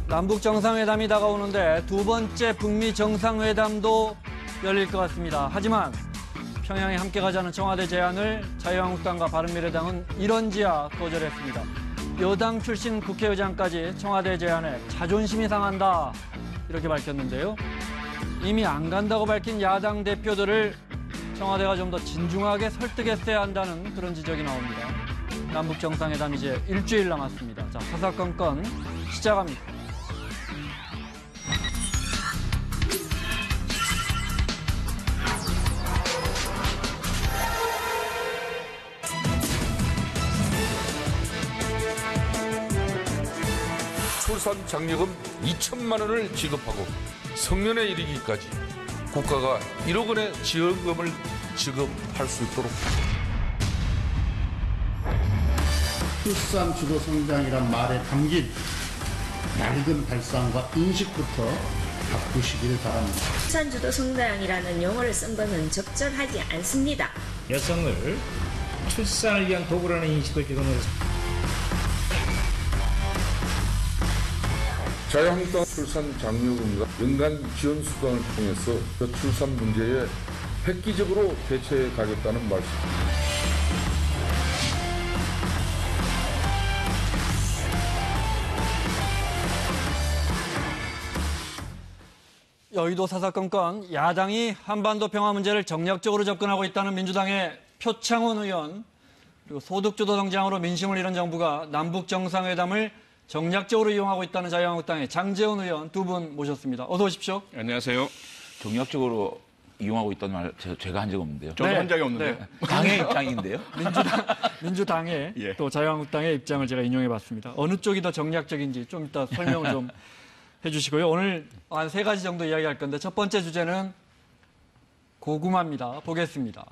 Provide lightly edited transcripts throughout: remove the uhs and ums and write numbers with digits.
남북 정상회담이 다가오는데 두 번째 북미 정상회담도 열릴 것 같습니다. 하지만 평양에 함께 가자는 청와대 제안을 자유한국당과 바른미래당은 이런지야 거절했습니다. 여당 출신 국회의장까지 청와대 제안에 자존심이 상한다 이렇게 밝혔는데요. 이미 안 간다고 밝힌 야당 대표들을 청와대가 좀 더 진중하게 설득했어야 한다는 그런 지적이 나옵니다. 남북 정상회담 이제 일주일 남았습니다. 자, 사사건건 시작합니다. 출산 장려금 2천만 원을 지급하고 성년에 이르기까지 국가가 1억 원의 지원금을 지급할 수 있도록. 출산 주도 성장이란 말에 담긴 맑은 발상과 인식부터 바꾸시길 바랍니다. 출산 주도 성장이라는 용어를 쓴 것은 적절하지 않습니다. 여성을 출산을 위한 도구라는 인식을 지금은 자유한국당 출산 장려금과 연간 지원 수단을 통해서 저출산 문제에 획기적으로 대처해 가겠다는 말씀입니다. 여의도 사사건건 야당이 한반도 평화 문제를 정략적으로 접근하고 있다는 민주당의 표창원 의원, 그리고 소득주도 성장으로 민심을 잃은 정부가 남북 정상회담을 정략적으로 이용하고 있다는 자유한국당의 장제원 의원 두 분 모셨습니다. 어서 오십시오. 안녕하세요. 정략적으로 이용하고 있다는 말 제가 한 적 없는데요. 저도 한 적이 없는데. 네. 당의 입장인데요. 민주당의 예. 또 자유한국당의 입장을 제가 인용해봤습니다. 어느 쪽이 더 정략적인지 좀 이따 설명을 좀 해주시고요. 오늘 한 세 가지 정도 이야기할 건데 첫 번째 주제는 고구마입니다. 보겠습니다.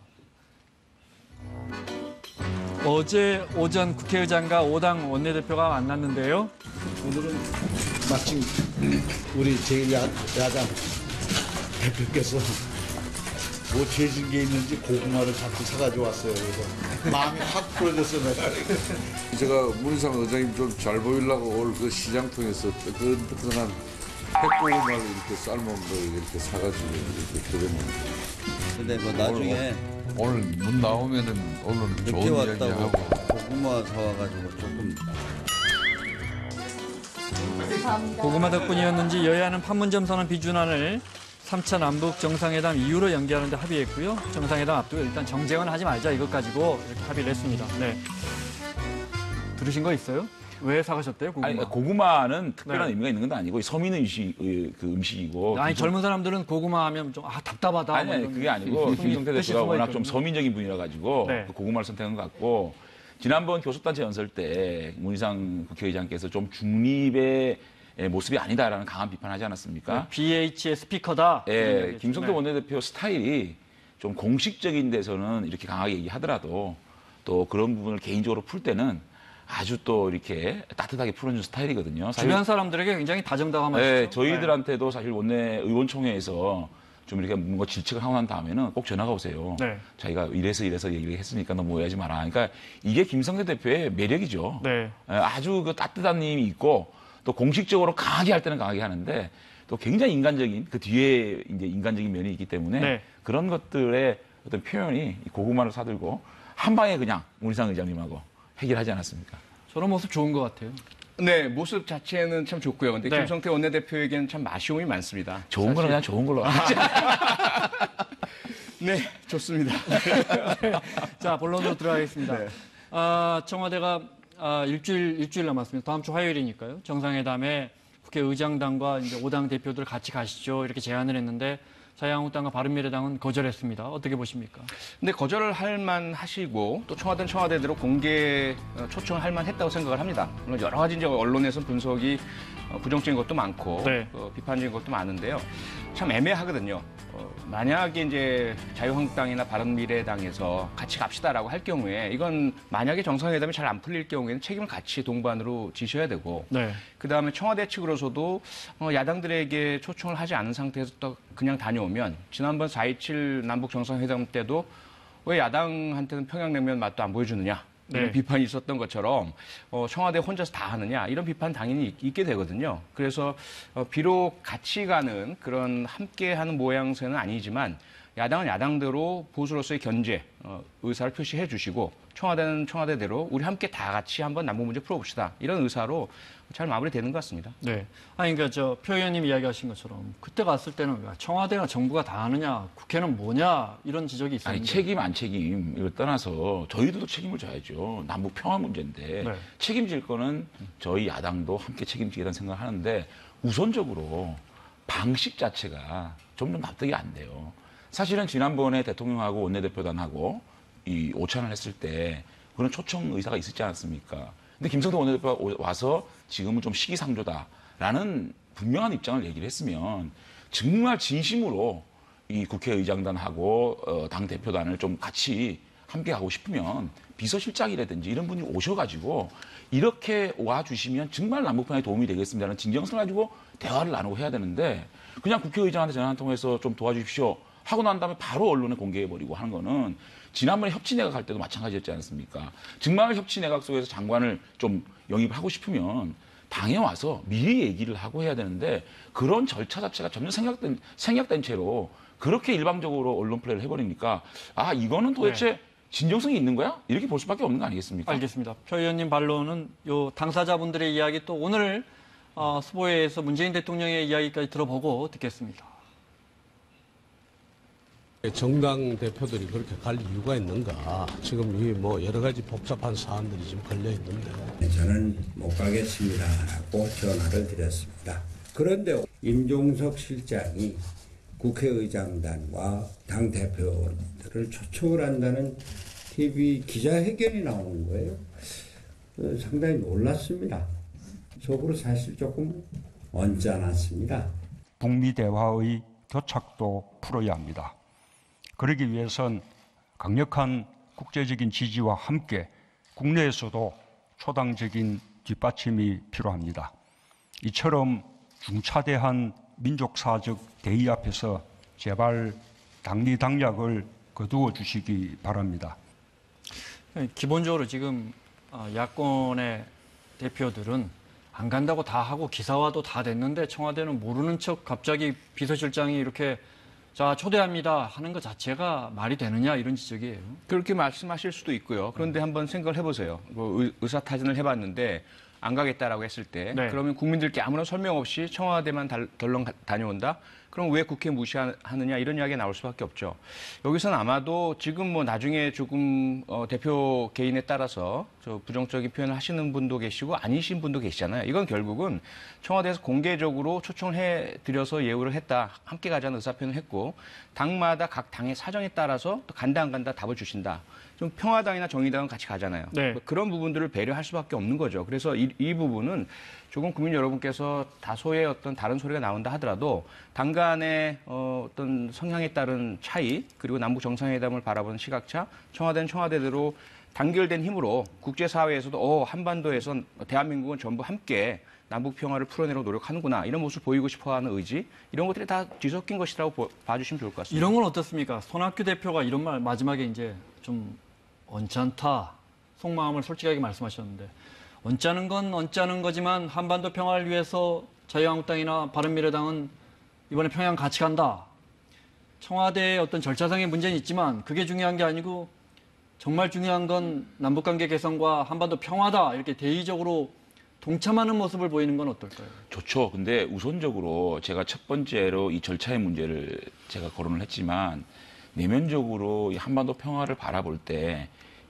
어제 오전 국회의장과 5당 원내대표가 만났는데요. 오늘은 마침 우리 제1야당 대표께서 뭐 죄진 게 있는지 고구마를 자꾸 사가지고 왔어요. 그래서 마음이 확 풀어졌어요. 제가 문희상 의장님 좀 잘 보이려고 오늘 그 시장 통해서 뜨끈뜨끈한 핵고구마를 이렇게 삶은 거 이렇게 사가지고 이렇게 드려놓은. 근데 뭐 나중에 오늘 문 나오면은 오늘 늦게 좋은 이야기 왔다고 하고. 고구마 사와가지고 조금 고구마 덕분이었는지 여야는 판문점 선언 비준안을 3차 남북 정상회담 이후로 연기하는 데 합의했고요. 정상회담 앞두고 일단 정쟁은 하지 말자 이것 가지고 이렇게 합의를 했습니다. 네. 들으신 거 있어요? 왜 사가셨대요, 고구마? 아니, 고구마는 특별한 네. 의미가 있는 건 아니고 서민 음식이고. 아니, 젊은 사람들은 고구마 하면 좀 답답하다. 아니, 뭐 아니 이런 그게 아니고 김성태 뜻이 대표가 숨어 워낙 좀 있거든요. 서민적인 분이라 가지고 네. 그 고구마를 선택한 것 같고, 지난번 교섭단체 연설 때 문희상 국회의장께서 좀 중립의 모습이 아니다라는 강한 비판하지 않았습니까? BH의 스피커다. 예, 김성태 네. 원내대표 스타일이 좀 공식적인 데서는 이렇게 강하게 얘기하더라도 또 그런 부분을 개인적으로 풀 때는 아주 또 이렇게 따뜻하게 풀어주는 스타일이거든요. 사실, 주변 사람들에게 굉장히 다정다감하시죠. 네, 저희들한테도 사실 원내 의원총회에서 좀 이렇게 뭔가 질책을 하고 난 다음에는 꼭 전화가 오세요. 네. 자기가 이래서 얘기를 했으니까 너무 오해하지 마라. 그러니까 이게 김성태 대표의 매력이죠. 네. 아주 그 따뜻한 힘이 있고 또 공식적으로 강하게 할 때는 강하게 하는데 또 굉장히 인간적인 그 뒤에 이제 인간적인 면이 있기 때문에 네. 그런 것들의 어떤 표현이 이 고구마를 사들고 한 방에 그냥 문희상 의장님하고 해결하지 않았습니까? 저런 모습 좋은 것 같아요. 네, 모습 자체는 참 좋고요. 근데 네. 김성태 원내대표에게는 참 아쉬움이 많습니다. 좋은 거는 그냥 좋은 걸로. 네, 좋습니다. 자, 본론으로 들어가겠습니다. 네. 청와대가 일주일 남았습니다. 다음 주 화요일이니까요. 정상회담에 국회의장단과 이제 5당 대표들 같이 가시죠. 이렇게 제안을 했는데 자유한국당과 바른미래당은 거절했습니다. 어떻게 보십니까? 근데 거절을 할 만하시고 또 청와대는 청와대대로 공개 초청을 할 만했다고 생각을 합니다. 물론 여러 가지 이제 언론에서 분석이 부정적인 것도 많고 네. 비판적인 것도 많은데요. 참 애매하거든요. 만약에 이제 자유한국당이나 바른미래당에서 같이 갑시다라고 할 경우에 이건 만약에 정상회담이 잘 안 풀릴 경우에는 책임을 같이 동반으로 지셔야 되고 네. 그다음에 청와대 측으로서도 야당들에게 초청을 하지 않은 상태에서 또 그냥 다녀오면 지난번 4.27 남북 정상회담 때도 왜 야당한테는 평양냉면 맛도 안 보여주느냐 네. 이런 비판이 있었던 것처럼 청와대 혼자서 다 하느냐 이런 비판 당연히 있게 되거든요. 그래서 비록 같이 가는 그런 함께하는 모양새는 아니지만 야당은 야당대로 보수로서의 견제 의사를 표시해 주시고 청와대는 청와대대로 우리 함께 다 같이 한번 남북 문제 풀어봅시다. 이런 의사로 잘 마무리되는 것 같습니다. 네. 아니, 그러니까 표 의원님 이야기하신 것처럼 그때 갔을 때는 청와대가 정부가 다 하느냐, 국회는 뭐냐 이런 지적이 있었는데. 아니, 책임 안 책임 이걸 떠나서 저희들도 책임을 져야죠. 남북 평화 문제인데 네. 책임질 거는 저희 야당도 함께 책임지겠다는 생각을 하는데 우선적으로 방식 자체가 점점 납득이 안 돼요. 사실은 지난번에 대통령하고 원내대표단하고 이 오찬을 했을 때 그런 초청 의사가 있었지 않았습니까? 근데 김성태 원내대표가 와서 지금은 좀 시기상조다라는 분명한 입장을 얘기를 했으면 정말 진심으로 이 국회의장단하고 당 대표단을 좀 같이 함께 가고 싶으면 비서실장이라든지 이런 분이 오셔가지고 이렇게 와주시면 정말 남북평화에 도움이 되겠습니다라는 진정성을 가지고 대화를 나누고 해야 되는데 그냥 국회의장한테 전화 한 통해서 좀 도와주십시오 하고 난 다음에 바로 언론에 공개해버리고 하는 거는 지난번에 협치내각 할 때도 마찬가지였지 않습니까? 정말 협치내각 속에서 장관을 좀 영입하고 싶으면 당에 와서 미리 얘기를 하고 해야 되는데 그런 절차 자체가 전혀 생략된 채로 그렇게 일방적으로 언론 플레이를 해버리니까 아 이거는 도대체 네. 진정성이 있는 거야? 이렇게 볼 수밖에 없는 거 아니겠습니까? 알겠습니다. 표 의원님 반론은 요 당사자분들의 이야기 또 오늘 수보회에서 문재인 대통령의 이야기까지 들어보고 듣겠습니다. 정당 대표들이 그렇게 갈 이유가 있는가? 지금 이 뭐 여러 가지 복잡한 사안들이 지금 걸려 있는데. 저는 못 가겠습니다라고 전화를 드렸습니다. 그런데 임종석 실장이 국회의장단과 당 대표들을 초청을 한다는 TV 기자회견이 나오는 거예요. 상당히 놀랐습니다. 속으로 사실 조금 언짢았습니다. 북미 대화의 교착도 풀어야 합니다. 그러기 위해선 강력한 국제적인 지지와 함께 국내에서도 초당적인 뒷받침이 필요합니다. 이처럼 중차대한 민족사적 대의 앞에서 제발 당리당략을 거두어 주시기 바랍니다. 기본적으로 지금 야권의 대표들은 안 간다고 다 하고 기사화도 다 됐는데 청와대는 모르는 척 갑자기 비서실장이 이렇게 자 초대합니다 하는 것 자체가 말이 되느냐 이런 지적이에요. 그렇게 말씀하실 수도 있고요. 그런데 한번 생각을 해보세요. 뭐 의사타진을 해봤는데 안 가겠다라고 했을 때 네. 그러면 국민들께 아무런 설명 없이 청와대만 덜렁 다녀온다? 그럼 왜 국회 무시하느냐 이런 이야기가 나올 수밖에 없죠. 여기서는 아마도 지금 뭐 나중에 조금 대표 개인에 따라서 저 부정적인 표현을 하시는 분도 계시고 아니신 분도 계시잖아요. 이건 결국은 청와대에서 공개적으로 초청을 해드려서 예우를 했다. 함께 가자는 의사표현을 했고 당마다 각 당의 사정에 따라서 또 간다 안 간다 답을 주신다. 좀 평화당이나 정의당은 같이 가잖아요. 네. 그런 부분들을 배려할 수밖에 없는 거죠. 그래서 이 부분은 조금 국민 여러분께서 다소의 어떤 다른 소리가 나온다 하더라도 당 간의 어떤 성향에 따른 차이 그리고 남북 정상회담을 바라보는 시각차 청와대는 청와대대로 단결된 힘으로 국제사회에서도 한반도에선 대한민국은 전부 함께 남북 평화를 풀어내려고 노력하는구나 이런 모습을 보이고 싶어하는 의지 이런 것들이 다 뒤섞인 것이라고 봐주시면 좋을 것 같습니다. 이런 건 어떻습니까? 손학규 대표가 이런 말 마지막에 이제 좀 언짢다 속마음을 솔직하게 말씀하셨는데 언짢은 건 언짢은 거지만 한반도 평화를 위해서 자유한국당이나 바른미래당은 이번에 평양 같이 간다. 청와대의 어떤 절차상의 문제는 있지만 그게 중요한 게 아니고 정말 중요한 건 남북관계 개선과 한반도 평화다. 이렇게 대의적으로 동참하는 모습을 보이는 건 어떨까요? 좋죠. 근데 우선적으로 제가 첫 번째로 이 절차의 문제를 제가 거론을 했지만 내면적으로 이 한반도 평화를 바라볼 때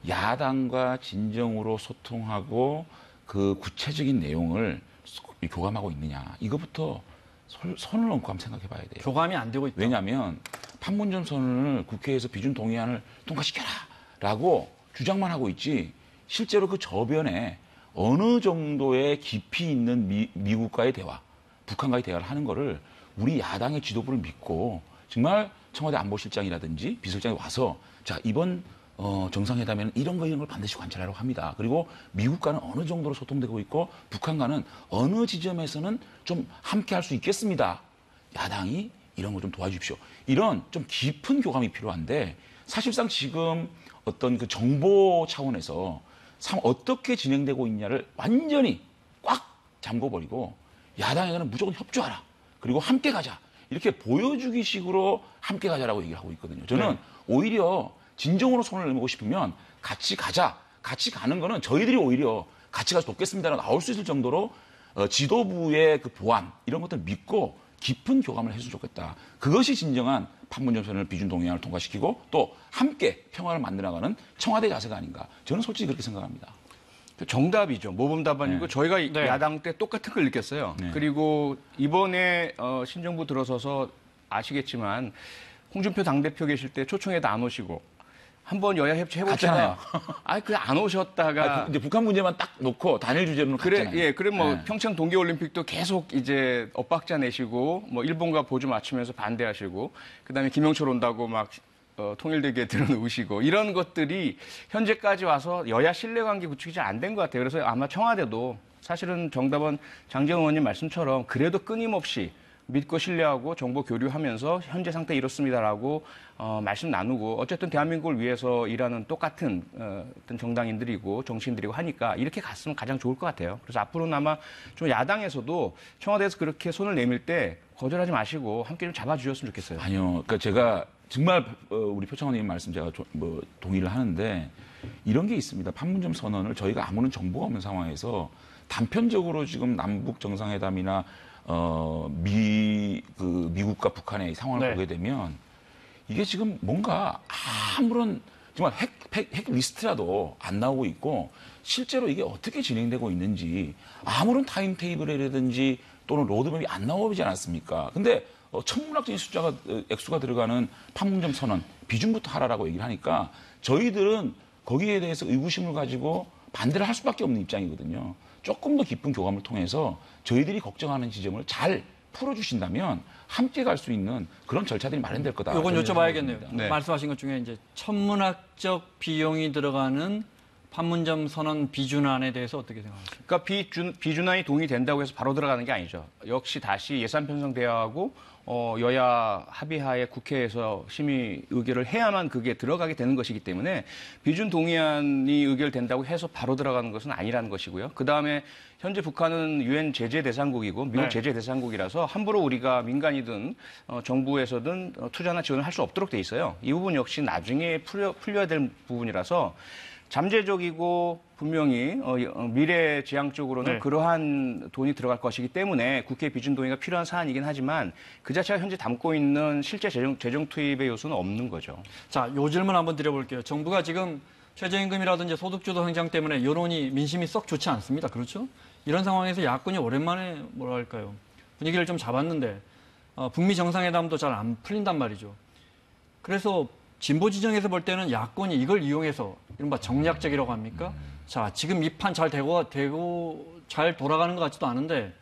야당과 진정으로 소통하고 그 구체적인 내용을 교감하고 있느냐. 이거부터 선을 얹고 한번 생각해 봐야 돼요. 교감이 안 되고 있다. 왜냐하면 판문점 선언을 국회에서 비준 동의안을 통과시켜라라고 주장만 하고 있지 실제로 그 저변에 어느 정도의 깊이 있는 미국과의 대화, 북한과의 대화를 하는 거를 우리 야당의 지도부를 믿고 정말 청와대 안보실장이라든지 비서실장이 와서 자 이번 정상회담에는 이런 걸 반드시 관찰하라고 합니다. 그리고 미국과는 어느 정도로 소통되고 있고 북한과는 어느 지점에서는 좀 함께 할 수 있겠습니다. 야당이 이런 거 좀 도와주십시오. 이런 좀 깊은 교감이 필요한데 사실상 지금 어떤 그 정보 차원에서 어떻게 진행되고 있냐를 완전히 꽉 잠궈버리고 야당에게는 무조건 협조하라. 그리고 함께 가자. 이렇게 보여주기 식으로 함께 가자라고 얘기를 하고 있거든요. 저는 오히려 진정으로 손을 내밀고 싶으면 같이 가자. 같이 가는 거는 저희들이 오히려 같이 가서 돕겠습니다라고 나올 수 있을 정도로 지도부의 그 보안 이런 것들을 믿고 깊은 교감을 해주면 좋겠다. 그것이 진정한 판문점 선언을 비준 동의안을 통과시키고 또 함께 평화를 만들어가는 청와대 자세가 아닌가. 저는 솔직히 그렇게 생각합니다. 정답이죠. 모범 답안이고 네. 저희가 네. 야당 때 똑같은 걸 느꼈어요. 네. 그리고 이번에 신정부 들어서서 아시겠지만 홍준표 당대표 계실 때 초청해도 안 오시고 한번 여야 협치 해보잖아요. 아니 그냥 안 오셨다가 이제 북한 문제만 딱 놓고 단일 주제로는 갔잖아요. 그래, 예, 그래 뭐 네. 평창 동계올림픽도 계속 이제 엇박자 내시고 뭐 일본과 보조 맞추면서 반대하시고 그다음에 김영철 온다고 막 통일되게 들어놓으시고 이런 것들이 현재까지 와서 여야 신뢰관계 구축이 잘 안 된 것 같아요. 그래서 아마 청와대도 사실은 정답은 장재원 의원님 말씀처럼 그래도 끊임없이 믿고 신뢰하고 정보 교류하면서 현재 상태 이렇습니다라고 말씀 나누고 어쨌든 대한민국을 위해서 일하는 똑같은 어떤 정당인들이고 정치인들이고 하니까 이렇게 갔으면 가장 좋을 것 같아요. 그래서 앞으로는 아마 좀 야당에서도 청와대에서 그렇게 손을 내밀 때 거절하지 마시고 함께 좀 잡아주셨으면 좋겠어요. 아니요. 그러니까 제가 정말 우리 표창원님 말씀 제가 동의를 하는데 이런 게 있습니다. 판문점 선언을 저희가 아무런 정보가 없는 상황에서 단편적으로 지금 남북 정상회담이나 미국과 북한의 상황을 네. 보게 되면 이게 지금 뭔가 아무런 정말 핵 리스트라도 안 나오고 있고 실제로 이게 어떻게 진행되고 있는지 아무런 타임테이블이라든지 또는 로드맵이 안 나오지 않았습니까? 근데 천문학적인 액수가 들어가는 판문점 선언 비중부터 하라라고 얘기를 하니까 저희들은 거기에 대해서 의구심을 가지고 반대를 할 수밖에 없는 입장이거든요. 조금 더 깊은 교감을 통해서 저희들이 걱정하는 지점을 잘 풀어주신다면 함께 갈 수 있는 그런 절차들이 마련될 거다. 요건 여쭤봐야겠네요. 네. 말씀하신 것 중에 이제 천문학적 비용이 들어가는 판문점 선언 비준안에 대해서 어떻게 생각하십니까? 그러니까 비준안이 동의된다고 해서 바로 들어가는 게 아니죠. 역시 다시 예산 편성 대화하고 여야 합의하에 국회에서 심의 의결을 해야만 그게 들어가게 되는 것이기 때문에 비준 동의안이 의결된다고 해서 바로 들어가는 것은 아니라는 것이고요. 그다음에 현재 북한은 유엔 제재 대상국이고 미국 네. 제재 대상국이라서 함부로 우리가 민간이든 정부에서든 투자나 지원을 할 수 없도록 돼 있어요. 이 부분 역시 나중에 풀려야 될 부분이라서 잠재적이고 분명히 미래지향적으로는 네. 그러한 돈이 들어갈 것이기 때문에 국회 비준 동의가 필요한 사안이긴 하지만 그 자체가 현재 담고 있는 실제 재정 투입의 요소는 없는 거죠. 자, 요 질문 한번 드려볼게요. 정부가 지금 최저임금이라든지 소득주도 현장 때문에 여론이 민심이 썩 좋지 않습니다. 그렇죠? 이런 상황에서 야권이 오랜만에 뭐랄까요 분위기를 좀 잡았는데 북미 정상회담도 잘 안 풀린단 말이죠. 그래서 진보 지정에서 볼 때는 야권이 이걸 이용해서 이른바 정략적이라고 합니까? 자, 지금 이 판 잘 되고 잘 돌아가는 것 같지도 않은데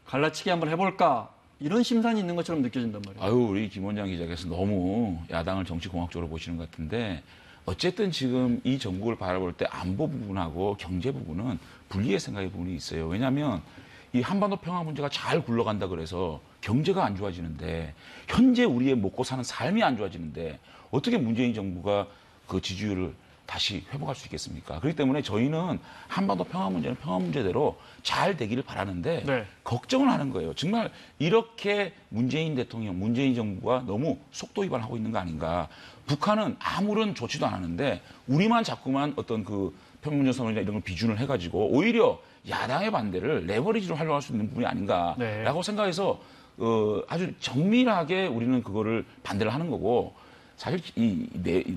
갈라치기 한번 해볼까? 이런 심산이 있는 것처럼 느껴진단 말이에요. 아유, 우리 김원장 기자께서 너무 야당을 정치공학적으로 보시는 것 같은데 어쨌든 지금 이 정국을 바라볼 때 안보 부분하고 경제 부분은 분리의 생각의 부분이 있어요. 왜냐하면 이 한반도 평화 문제가 잘 굴러간다 그래서 경제가 안 좋아지는데 현재 우리의 먹고 사는 삶이 안 좋아지는데 어떻게 문재인 정부가 그 지지율을 다시 회복할 수 있겠습니까? 그렇기 때문에 저희는 한반도 평화 문제는 평화 문제대로 잘 되기를 바라는데 네. 걱정을 하는 거예요. 정말 이렇게 문재인 대통령, 문재인 정부가 너무 속도 위반하고 있는 거 아닌가. 북한은 아무런 조치도 안 하는데 우리만 자꾸만 어떤 그 평문전 선언이나 이런 걸 비준을 해가지고 오히려 야당의 반대를 레버리지로 활용할 수 있는 부분이 아닌가라고 네. 생각해서 아주 정밀하게 우리는 그거를 반대를 하는 거고 사실 이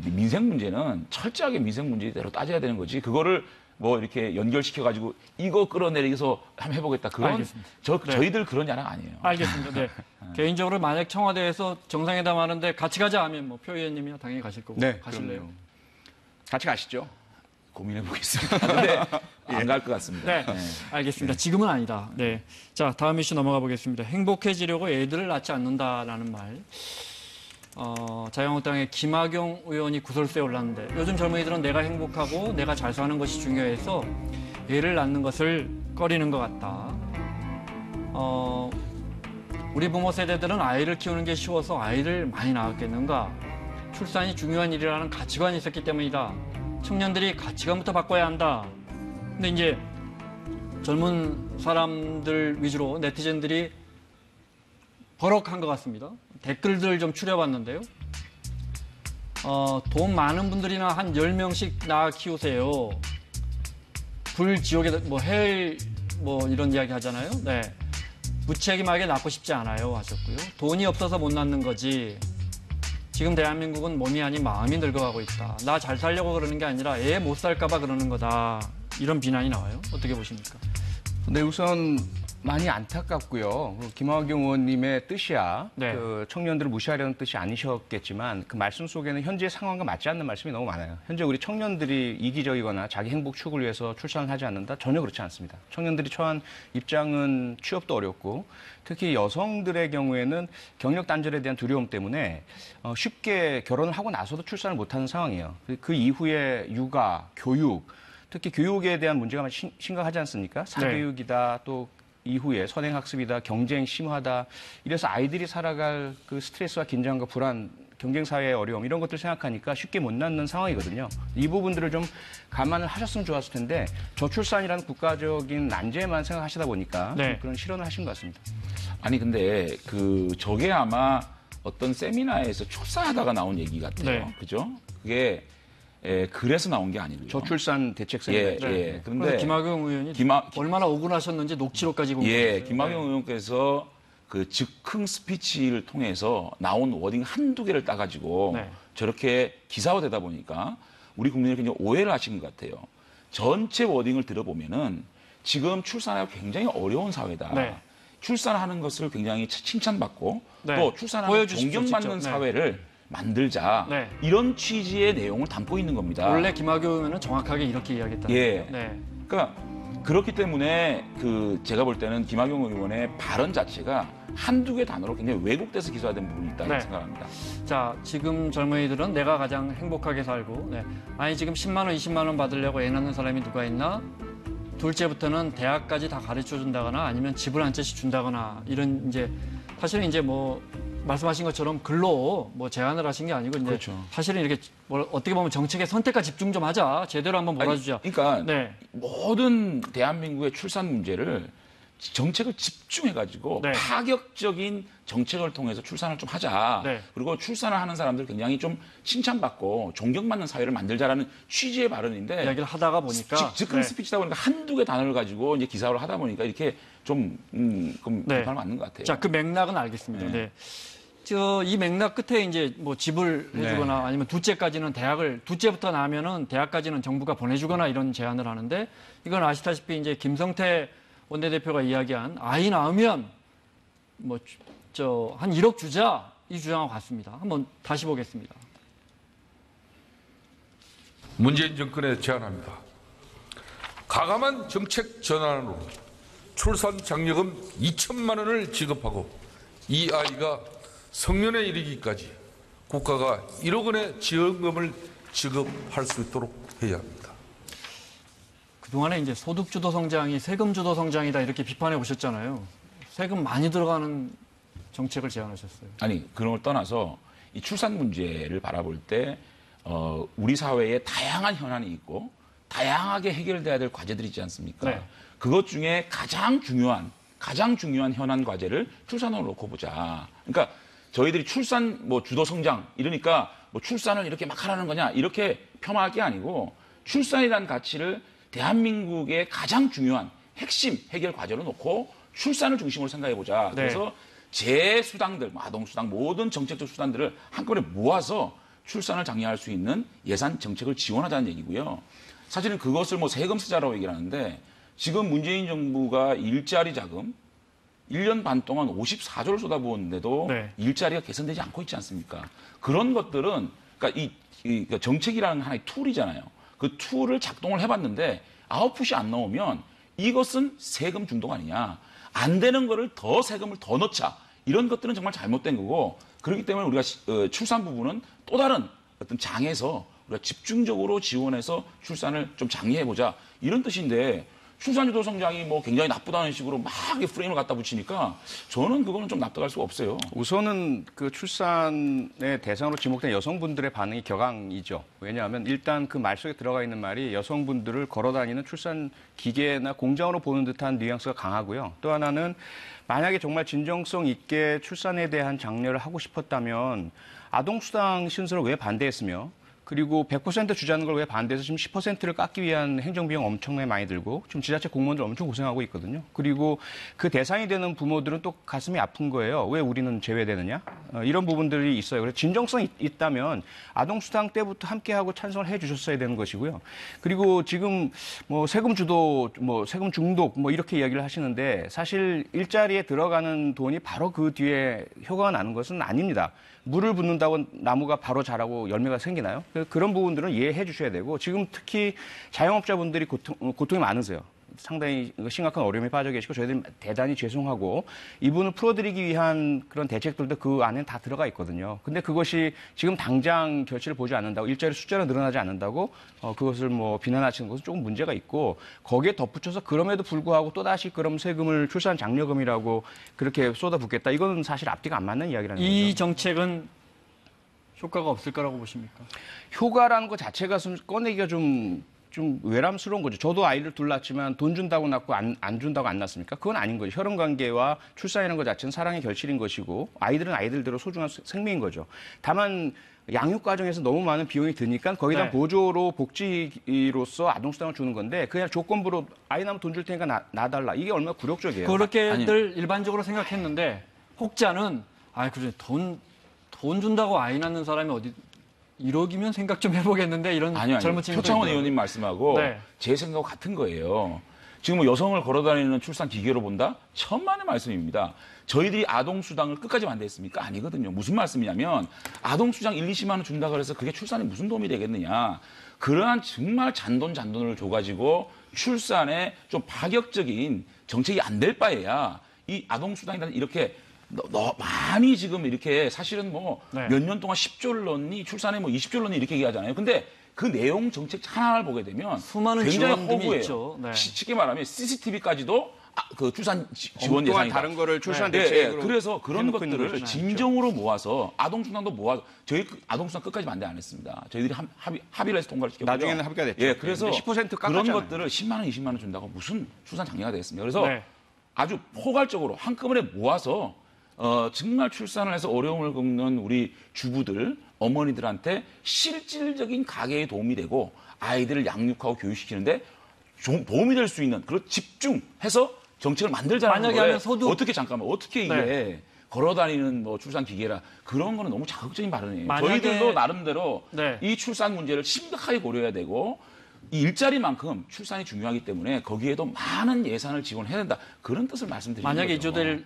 민생 문제는 철저하게 민생 문제대로 따져야 되는 거지. 그거를 뭐 이렇게 연결시켜가지고 이거 끌어내리서 한번 해보겠다. 그런 알겠습니다. 저희들 그런 야당 아니에요. 알겠습니다. 네. 개인적으로 만약 청와대에서 정상회담 하는데 같이 가자 하면 뭐 표 의원님이야 당연히 가실 거고 가실래요? 그럼요. 같이 가시죠. 고민해 보겠습니다. 근데 안 갈 것 같습니다. 네, 알겠습니다. 지금은 아니다. 네, 자 다음 이슈 넘어가 보겠습니다. 행복해지려고 애들을 낳지 않는다라는 말. 자유한국당의 김학용 의원이 구설수에 올랐는데 요즘 젊은이들은 내가 행복하고 내가 잘 사는 것이 중요해서 애를 낳는 것을 꺼리는 것 같다. 우리 부모 세대들은 아이를 키우는 게 쉬워서 아이를 많이 낳았겠는가? 출산이 중요한 일이라는 가치관이 있었기 때문이다. 청년들이 가치관부터 바꿔야 한다. 근데 이제 젊은 사람들 위주로 네티즌들이 버럭한 것 같습니다. 댓글들 좀 추려봤는데요. 돈 많은 분들이나 한 10명씩 낳아 키우세요. 불지옥에 헬 이런 이야기 하잖아요. 네. 무책임하게 낳고 싶지 않아요 하셨고요. 돈이 없어서 못 낳는 거지. 지금 대한민국은 몸이 아닌 마음이 늙어가고 있다. 나 잘 살려고 그러는 게 아니라 애 못 살까 봐 그러는 거다. 이런 비난이 나와요. 어떻게 보십니까? 네, 우선 많이 안타깝고요. 김학용 의원님의 뜻이야. 네. 그 청년들을 무시하려는 뜻이 아니셨겠지만 그 말씀 속에는 현재 상황과 맞지 않는 말씀이 너무 많아요. 현재 우리 청년들이 이기적이거나 자기 행복 추구를 위해서 출산을 하지 않는다? 전혀 그렇지 않습니다. 청년들이 처한 입장은 취업도 어렵고 특히 여성들의 경우에는 경력 단절에 대한 두려움 때문에 쉽게 결혼을 하고 나서도 출산을 못하는 상황이에요. 그 이후에 육아, 교육, 특히 교육에 대한 문제가 심각하지 않습니까? 사교육이다, 또 이후에 선행학습이다, 경쟁 심하다. 이래서 아이들이 살아갈 그 스트레스와 긴장과 불안, 경쟁사회의 어려움 이런 것들 생각하니까 쉽게 못 낳는 상황이거든요. 이 부분들을 좀 감안을 하셨으면 좋았을 텐데 저출산이라는 국가적인 난제만 생각하시다 보니까 좀 그런 실언을 하신 것 같습니다. 아니 근데 저게 아마 어떤 세미나에서 출산하다가 나온 얘기 같아요. 그죠? 그게 그래서 나온 게 아니고요. 저출산 대책 세미나. 그런데 김학용 의원이 얼마나 억울하셨는지 녹취록까지 공개했어요. 김학용 의원께서 그 즉흥 스피치를 통해서 나온 워딩 한두 개를 따가지고 저렇게 기사화되다 보니까 우리 국민이 굉장히 오해를 하신 것 같아요. 전체 워딩을 들어보면은 지금 출산하기 굉장히 어려운 사회다. 출산하는 것을 굉장히 칭찬받고 또 출산하는 존경받는 사회를 만들자. 이런 취지의 내용을 담고 있는 겁니다. 원래 김학용 의원은 정확하게 이렇게 이야기했다는 거예요. 그러니까 그렇기 때문에 제가 볼 때는 김학용 의원의 발언 자체가 한두 개 단어로 굉장히 왜곡돼서 기사화된 부분이 있다고 생각합니다. 자, 지금 젊은이들은 내가 가장 행복하게 살고 아니 지금 10만 원, 20만 원 받으려고 애 낳는 사람이 누가 있나? 둘째부터는 대학까지 다 가르쳐 준다거나 아니면 집을 한 채씩 준다거나 이런 사실은 이제 말씀하신 것처럼 글로 제안을 하신 게 아니고 이제 사실은 이렇게 어떻게 보면 정책의 선택과 집중 좀 하자. 제대로 한번 몰아주자. 그러니까 모든 대한민국의 출산 문제를 정책을 집중해가지고 파격적인 정책을 통해서 출산을 좀 하자. 그리고 출산을 하는 사람들 굉장히 좀 칭찬받고 존경받는 사회를 만들자라는 취지의 발언인데 이야기를 하다가 보니까 즉흥 스피치다 보니까 한두 개 단어를 가지고 이제 기사를 하다 보니까 이렇게 좀 비판을 맞는 것 같아요. 자, 그 맥락은 알겠습니다. 이 맥락 끝에 이제 집을 해주거나 아니면 둘째까지는 둘째부터 나면은 대학까지는 정부가 보내주거나 이런 제안을 하는데 이건 아시다시피 이제 김성태 원내대표가 이야기한 아이 낳으면 한 1억 주자 이 주장하고 같습니다. 한번 다시 보겠습니다. 문재인 정권에 제안합니다. 가감한 정책 전환으로 출산 장려금 2천만 원을 지급하고 이 아이가 성년에 이르기까지 국가가 1억 원의 지원금을 지급할 수 있도록 해야 합니다. 그동안에 이제 소득주도 성장이 세금주도 성장이다 이렇게 비판해 오셨잖아요. 세금 많이 들어가는 정책을 제안하셨어요. 아니, 그런 걸 떠나서 이 출산 문제를 바라볼 때 우리 사회에 다양한 현안이 있고 다양하게 해결돼야 될 과제들이 있지 않습니까? 그것 중에 가장 중요한 현안 과제를 출산으로 놓고 보자. 그러니까 저희들이 출산 주도 성장 이러니까 출산을 이렇게 막 하라는 거냐 이렇게 폄하할 게 아니고 출산이라는 가치를 대한민국의 가장 중요한 핵심 해결 과제로 놓고 출산을 중심으로 생각해 보자. 그래서 재수당들, 아동수당 모든 정책적 수단들을 한꺼번에 모아서 출산을 장려할 수 있는 예산 정책을 지원하자는 얘기고요. 사실은 그것을 세금 쓰자라고 얘기를 하는데 지금 문재인 정부가 일자리 자금 1년 반 동안 54조를 쏟아부었는데도 일자리가 개선되지 않고 있지 않습니까? 그런 것들은 그러니까 그러니까 정책이라는 하나의 툴이잖아요. 그 툴을 작동을 해봤는데 아웃풋이 안 나오면 이것은 세금 중독 아니냐. 안 되는 거를 더 세금을 더 넣자. 이런 것들은 정말 잘못된 거고 그렇기 때문에 우리가 출산 부분은 또 다른 어떤 장에서 우리가 집중적으로 지원해서 출산을 좀 장려해보자. 이런 뜻인데 출산주도 성장이 뭐 굉장히 나쁘다는 식으로 막 프레임을 갖다 붙이니까 저는 그거는 좀 납득할 수가 없어요. 우선은 그 출산의 대상으로 지목된 여성분들의 반응이 격앙이죠. 왜냐하면 일단 그 말 속에 들어가 있는 말이 여성분들을 걸어다니는 출산 기계나 공장으로 보는 듯한 뉘앙스가 강하고요. 또 하나는 만약에 정말 진정성 있게 출산에 대한 장려를 하고 싶었다면 아동수당 신설을 왜 반대했으며 그리고 100% 주자는 걸 왜 반대해서 지금 10%를 깎기 위한 행정비용 엄청나게 많이 들고 지금 지자체 공무원들 엄청 고생하고 있거든요. 그리고 그 대상이 되는 부모들은 또 가슴이 아픈 거예요. 왜 우리는 제외되느냐? 이런 부분들이 있어요. 그래서 진정성이 있다면 아동수당 때부터 함께하고 찬성을 해 주셨어야 되는 것이고요. 그리고 지금 뭐 세금 주도, 뭐 세금 중독 뭐 이렇게 이야기를 하시는데 사실 일자리에 들어가는 돈이 바로 그 뒤에 효과가 나는 것은 아닙니다. 물을 붓는다고 나무가 바로 자라고 열매가 생기나요? 그런 부분들은 이해해 주셔야 되고 지금 특히 자영업자분들이 고통이 많으세요. 상당히 심각한 어려움에 빠져 계시고 저희들이 대단히 죄송하고 이분을 풀어드리기 위한 그런 대책들도 그 안에 다 들어가 있거든요. 근데 그것이 지금 당장 결실을 보지 않는다고 일자리 숫자가 늘어나지 않는다고 그것을 뭐 비난하시는 것은 조금 문제가 있고 거기에 덧붙여서 그럼에도 불구하고 또다시 그럼 세금을 출산 장려금이라고 그렇게 쏟아붓겠다. 이거는 사실 앞뒤가 안 맞는 이야기라는 거죠. 이 정책은 효과가 없을 거라고 보십니까? 효과라는 것 자체가 꺼내기가 좀 외람스러운 거죠. 저도 아이를 둘 낳지만 돈 준다고 낳고 안 준다고 안 낳습니까? 그건 아닌 거죠. 혈연관계와 출산이라는 것 자체는 사랑의 결실인 것이고 아이들은 아이들대로 소중한 생명인 거죠. 다만 양육 과정에서 너무 많은 비용이 드니까 거기다 네. 보조로 복지로서 아동수당을 주는 건데 그냥 조건부로 아이 낳으면 돈 줄 테니까 놔달라. 이게 얼마나 굴욕적이에요. 그렇게들 일반적으로 생각했는데 혹자는 그래 돈 준다고 아이 낳는 사람이 어디 1억이면 생각 좀 해보겠는데 이런 젊은 친구들 표창원 의원님 말씀하고 네. 제 생각하고 같은 거예요. 지금 뭐 여성을 걸어다니는 출산 기계로 본다? 천만의 말씀입니다. 저희들이 아동수당을 끝까지 반대했습니까? 아니거든요. 무슨 말씀이냐면 아동수당 1, 20만 원 준다고 해서 그게 출산에 무슨 도움이 되겠느냐. 그러한 정말 잔돈을 줘가지고 출산에 좀 파격적인 정책이 안 될 바에야 이 아동수당이라는 이렇게 많이 지금 이렇게 사실은 뭐 몇 년 동안 10조를 넣니 출산에 뭐 20조를 넣니 이렇게 얘기하잖아요. 근데 그 내용 정책 하나를 보게 되면 수많은 굉장히 지원금이 허구해요. 있죠. 네. 쉽게 말하면 CCTV까지도 그 출산 지원 엉뚱한 예산이다. 다른 거를 출산 네, 대책으로 그래서 그런 해놓고 있는 것들을 거죠. 진정으로 모아서 아동수당도 모아서 저희 아동수당 끝까지 반대 안 했습니다. 저희들이 합의를 해서 통과를 시켰고요. 나중에는 합의가 됐죠. 예, 그래서 10% 그런 깎았잖아요. 것들을 10만 원, 20만 원 준다고 무슨 출산 장려가 되겠습니까? 그래서 네. 아주 포괄적으로 한꺼번에 모아서 정말 출산을 해서 어려움을 겪는 우리 주부들, 어머니들한테 실질적인 가계에 도움이 되고 아이들을 양육하고 교육시키는데 도움이 될 수 있는 그런 집중해서 정책을 만들자는 만약에 거예요. 하면 소득 어떻게 이게 걸어다니는 뭐 출산 기계라 그런 거는 너무 자극적인 발언이에요. 만약에- 저희들도 나름대로 네. 이 출산 문제를 심각하게 고려해야 되고 이 일자리만큼 출산이 중요하기 때문에 거기에도 많은 예산을 지원해야 된다. 그런 뜻을 말씀드리는 만약에 거죠. 이조될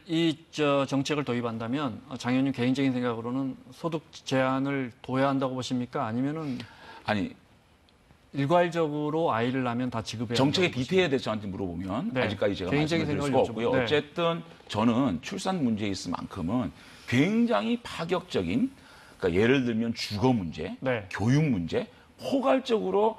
정책을 도입한다면 장 의원님 개인적인 생각으로는 소득 제한을 둬야 한다고 보십니까? 아니면은 아니 일괄적으로 아이를 낳으면 다 지급해야 정책의 한다고 디테일에 대해서 저한테 물어보면 네. 아직까지 제가 개인적인 말씀드릴 수가 생각을 없고요. 여쭤보고. 네. 어쨌든 저는 출산 문제에 있을 만큼은 굉장히 파격적인 그러니까 예를 들면 주거 문제, 네. 교육 문제, 포괄적으로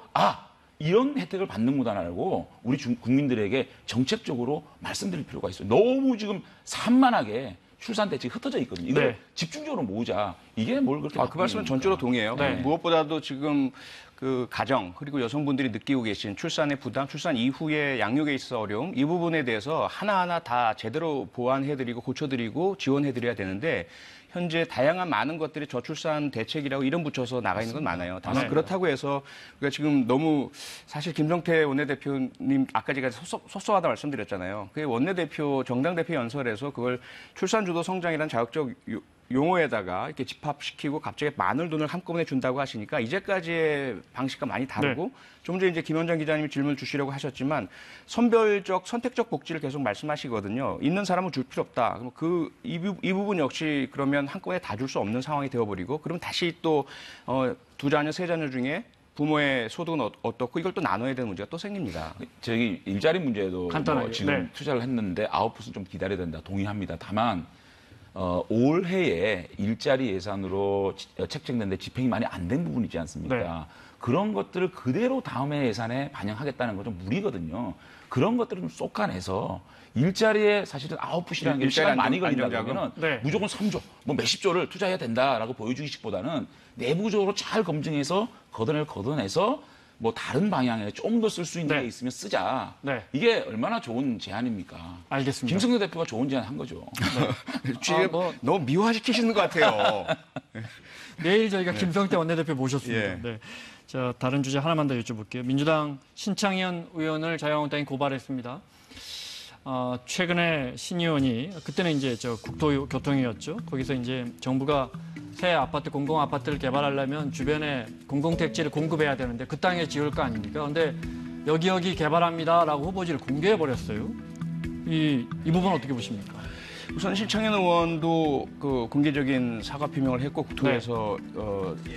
이런 혜택을 받는구나라고 우리 국민들에게 정책적으로 말씀드릴 필요가 있어요. 너무 지금 산만하게 출산 대책이 흩어져 있거든요. 이걸 네. 집중적으로 모으자. 이게 뭘 그렇게 그 말씀은 전적으로 동의해요. 네. 무엇보다도 지금 그 가정 그리고 여성분들이 느끼고 계신 출산의 부담, 출산 이후의 양육에 있어 어려움 이 부분에 대해서 하나하나 다 제대로 보완해드리고 고쳐드리고 지원해드려야 되는데 현재 다양한 많은 것들이 저출산 대책이라고 이름 붙여서 나가 있는 건 많아요. 다만 네. 그렇다고 해서 우리가 지금 너무 사실 김성태 원내대표님 아까 제가 섭섭하다 말씀드렸잖아요. 그게 원내대표 정당 대표 연설에서 그걸 출산주도 성장이라는 자극적 용어에다가 이렇게 집합시키고 갑자기 많은 돈을 한꺼번에 준다고 하시니까 이제까지의 방식과 많이 다르고 좀 전에 이제 김원장 기자님이 질문 주시려고 하셨지만 선별적 선택적 복지를 계속 말씀하시거든요. 있는 사람은 줄 필요 없다. 그럼 이 부분 역시 그러면 한꺼번에 다 줄 수 없는 상황이 되어버리고 그럼 다시 또 두 자녀 세 자녀 중에 부모의 소득은 어떻고 이걸 또 나눠야 되는 문제가 또 생깁니다. 저기 일자리 문제도 간단하게, 지금 네. 투자를 했는데 9% 좀 기다려야 된다. 동의합니다. 다만 올해에 일자리 예산으로 책정된데 집행이 많이 안 된 부분이지 않습니까? 네. 그런 것들을 그대로 다음 해 예산에 반영하겠다는 건 좀 무리거든요. 그런 것들을 좀 쏙가내서 일자리에 사실은 아웃풋이라는 게 시간이 많이 걸린다 그러면 네. 무조건 3조, 뭐 몇십 조를 투자해야 된다라고 보여주기식보다는 내부적으로 잘 검증해서 걷어내서 뭐 다른 방향에 좀 더 쓸 수 있는 네. 게 있으면 쓰자. 네. 이게 얼마나 좋은 제안입니까? 알겠습니다. 김성대 대표가 좋은 제안 한 거죠. 지금 너무 미화시키시는 것 같아요. 내일 저희가 김성태 원내대표 모셨습니다. 예. 네. 자, 다른 주제 하나만 더 여쭤볼게요. 민주당 신창현 의원을 자유한국당이 고발했습니다. 최근에 신 의원이 그때는 이제 국토교통이었죠. 거기서 이제 정부가 새 아파트, 공공 아파트를 개발하려면 주변에 공공택지를 공급해야 되는데 그 땅에 지을 거 아닙니까? 그런데 여기 개발합니다라고 후보지를 공개해 버렸어요. 이 부분 어떻게 보십니까? 우선 신창현 의원도 그 공개적인 사과 표명을 했고 국토에서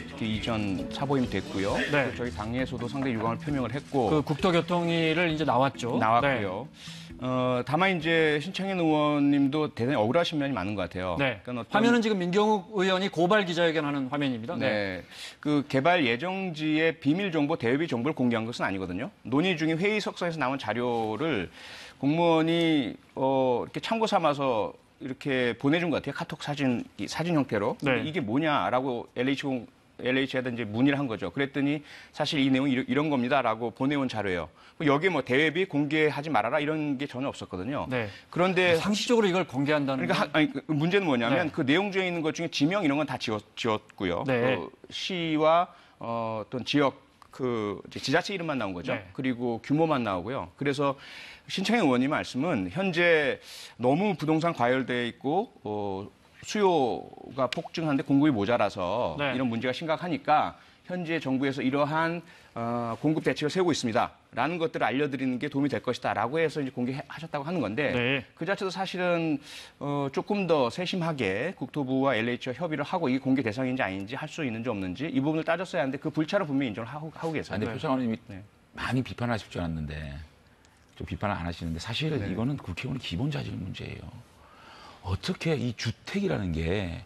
특히 이전 사보임이 됐고요. 네. 또 저희 당에서도 상당히 유감을 표명을 했고 그 국토교통위를 이제 나왔죠. 나왔고요. 다만 이제 신창현 의원님도 대단히 억울하신 면이 많은 것 같아요. 네. 그러니까 어떤 화면은 지금 민경욱 의원이 고발 기자회견하는 화면입니다. 네. 그 개발 예정지의 비밀 정보, 대외비 정보를 공개한 것은 아니거든요. 논의 중인 회의 석상에서 나온 자료를 공무원이 이렇게 참고 삼아서 이렇게 보내준 것 같아요. 카톡 사진 형태로. 네. 이게 뭐냐라고 LH에다 이제 문의를 한 거죠. 그랬더니 사실 이 내용이 이런 겁니다라고 보내온 자료예요. 여기에 뭐 대외비 공개하지 말아라 이런 게 전혀 없었거든요. 네. 그런데 상식적으로 이걸 공개한다는 그러니까 그 문제는 뭐냐면 네. 그 내용 중에 있는 것 중에 지명 이런 건 다 지웠고요. 네. 시와 어떤 지역 그 지자체 이름만 나온 거죠. 네. 그리고 규모만 나오고요. 그래서 신창현 의원님 말씀은 현재 너무 부동산 과열돼 있고 수요가 폭증하는데 공급이 모자라서 네. 이런 문제가 심각하니까 현재 정부에서 이러한 공급 대책을 세우고 있습니다라는 것들을 알려드리는 게 도움이 될 것이다라고 해서 이제 공개하셨다고 하는 건데 네. 그 자체도 사실은 조금 더 세심하게 국토부와 LH와 협의를 하고 이게 공개 대상인지 아닌지 할 수 있는지 없는지 이 부분을 따졌어야 하는데 그 불찰을 분명히 인정을 하고 계세요. 아니, 표창원님이 네. 많이 비판하실 줄 알았는데 좀 비판을 안 하시는데 사실 네. 이거는 국회의원 기본 자질 문제예요. 어떻게 이 주택이라는 게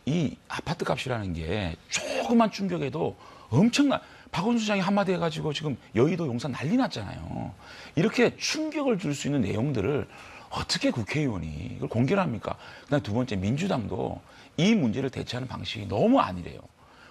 이 아파트 값이라는 게 조그만 충격에도 엄청난 박원순 시장이 한마디 해가지고 지금 여의도 용산 난리 났잖아요. 이렇게 충격을 줄 수 있는 내용들을 어떻게 국회의원이 이걸 공개를 합니까? 그다음 두 번째 민주당도 이 문제를 대처하는 방식이 너무 아니래요.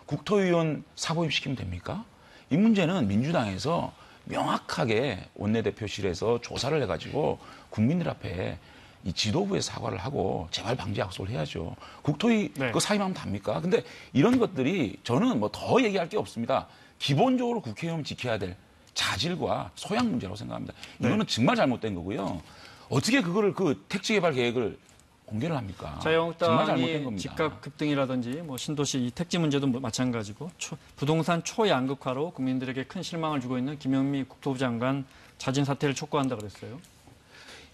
국토위원 사보임 시키면 됩니까? 이 문제는 민주당에서 명확하게 원내대표실에서 조사를 해가지고 국민들 앞에 이 지도부에 사과를 하고 재발 방지 약속을 해야죠. 국토위 네. 그 사임하면 답니까? 근데 이런 것들이 저는 뭐 더 얘기할 게 없습니다. 기본적으로 국회의원 지켜야 될 자질과 소양 문제라고 생각합니다. 이거는 정말 잘못된 거고요. 어떻게 그거를 그 택지 개발 계획을 공개를 합니까? 정말 잘못된 자유한국당이 겁니다. 집값 급등이라든지 뭐 신도시 이 택지 문제도 마찬가지고 부동산 초양극화로 국민들에게 큰 실망을 주고 있는 김영미 국토부 장관 자진 사퇴를 촉구한다 그랬어요.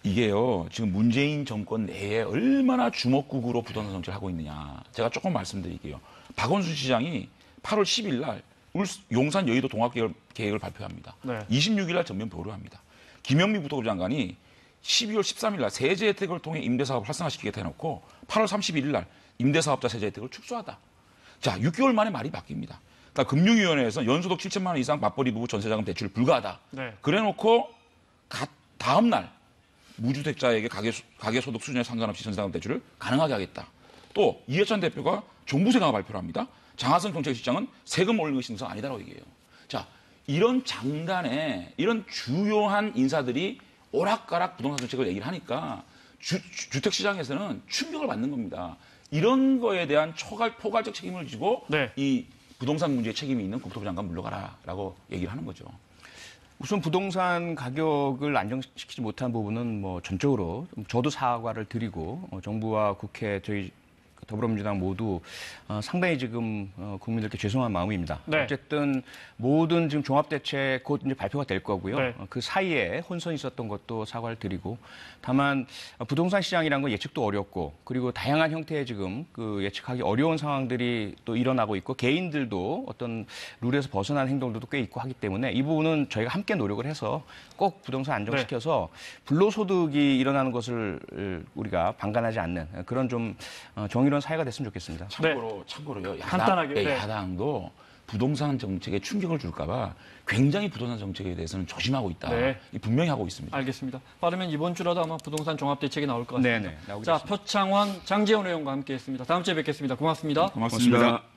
이게요, 지금 문재인 정권 내에 얼마나 주먹국으로 부동산 정책을 하고 있느냐. 제가 조금 말씀드릴게요. 박원순 시장이 8월 10일 날 용산 여의도 동학계획을 발표합니다. 네. 26일 날 전면 보류합니다. 김영미 국토부 장관이 12월 13일 날 세제 혜택을 통해 임대사업을 활성화시키겠다 해놓고 8월 31일 날 임대사업자 세제 혜택을 축소하다. 자, 6개월 만에 말이 바뀝니다. 그러니까 금융위원회에서 연소득 7천만 원 이상 맞벌이 부부 전세자금 대출 불가하다. 네. 그래놓고 다음 날 무주택자에게 가계소득 수준에 상관없이 전세자금 대출을 가능하게 하겠다. 또 이해찬 대표가 종부세 강화 발표를 합니다. 장하성 정책실장은 세금 올리는 것이 능사 아니다라고 얘기해요. 자, 이런 장단에 이런 주요한 인사들이 오락가락 부동산 정책을 얘기를 하니까 주택시장에서는 충격을 받는 겁니다. 이런 거에 대한 포괄적 책임을 지고 네. 이 부동산 문제에 책임이 있는 국토부 장관 물러가라라고 얘기를 하는 거죠. 우선 부동산 가격을 안정시키지 못한 부분은 뭐 전적으로 저도 사과를 드리고 정부와 국회 저희 더불어민주당 모두 상당히 지금 국민들께 죄송한 마음입니다. 네. 어쨌든 모든 지금 종합대책 곧 이제 발표가 될 거고요. 네. 그 사이에 혼선이 있었던 것도 사과를 드리고, 다만 부동산 시장이라는 건 예측도 어렵고, 그리고 다양한 형태의 지금 그 예측하기 어려운 상황들이 또 일어나고 있고, 개인들도 어떤 룰에서 벗어난 행동들도 꽤 있고 하기 때문에 이 부분은 저희가 함께 노력을 해서 꼭 부동산 안정시켜서 불로소득이 일어나는 것을 우리가 방관하지 않는 그런 좀 정의로운 사회가 됐으면 좋겠습니다. 참고로요. 간단하게, 네. 야당도 부동산 정책에 충격을 줄까봐 굉장히 부동산 정책에 대해서는 조심하고 있다. 네. 분명히 하고 있습니다. 알겠습니다. 빠르면 이번 주라도 아마 부동산 종합대책이 나올 것 같습니다. 네네, 자, 표창원, 장재원 의원과 함께했습니다. 다음 주에 뵙겠습니다. 고맙습니다. 고맙습니다.